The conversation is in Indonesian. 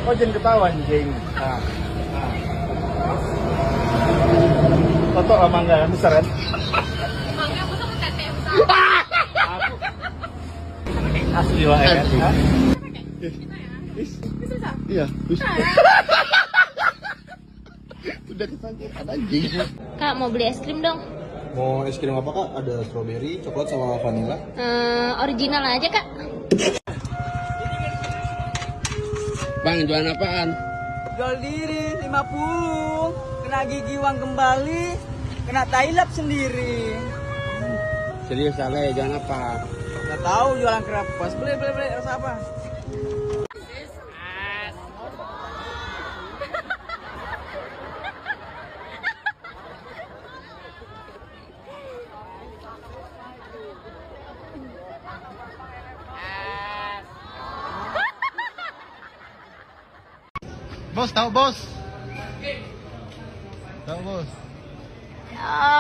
Oh, jangan ketawa anjing. Nah. Toto sama enggak kan besar kan? Mangga aku tuh ketetem. Asli wae kan. Hah? Iya, udah kesakitan anjing. Kak, mau beli es krim dong? Mau es krim apa kak? Ada strawberry, coklat sama vanilla. Original aja, Kak. Bang, jualan apaan? Jual diri 50, kena gigi uang kembali, kena tailap sendiri. Serius Ale, jualan apa? Gak tahu jualan kerapas. Beli rasa apa? Bos, tahu bos? Tahu bos? Ya,